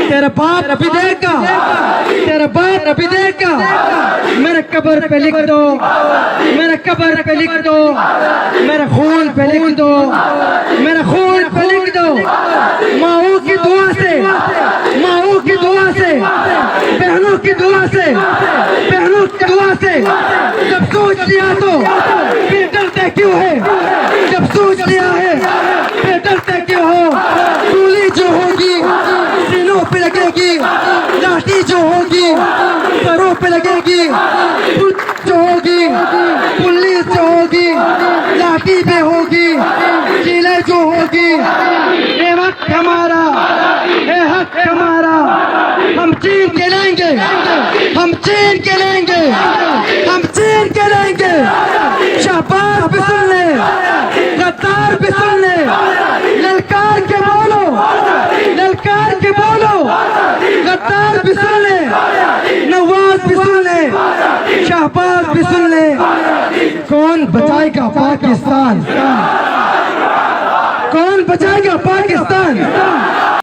तेरा बाप भी देगा, तेरा बाप भी देगा। मेरे कब्र पे लिख दो, मेरे कब्र पे लिख दो, मेरे खून पे लिख दो, मेरे खून पे लिख दो। माओ की दुआ से, माओ की दुआ से, बहनों की दुआ से, बहनों की दुआ से। जब सोच लिया तो फिर डरते क्यों है? जब सोच लिया है फिर डरते क्यों हो? गोली जो होगी सीनों पे लगेगी, लाठी जो होगी सरों पे लगेगी, जो होगी पुलिस जो होगी लाठी पे होगी, जिले जो होगी। ये हक हमारा, ये हक हमारा। हम चीन के लेंगे, हम चीन के लेंगे, हम चीन के लेंगे। शाहबाज भी सुन ले, गद्दार भी सुन ले। ललकार के बोलो, ललकार के बोलो। गद्दार भी सुन ले, नवाज भी सुन ले, शाहबाज भी सुन ले। कौन बचाएगा पाकिस्तान? कौन बचाएगा पाकिस्तान?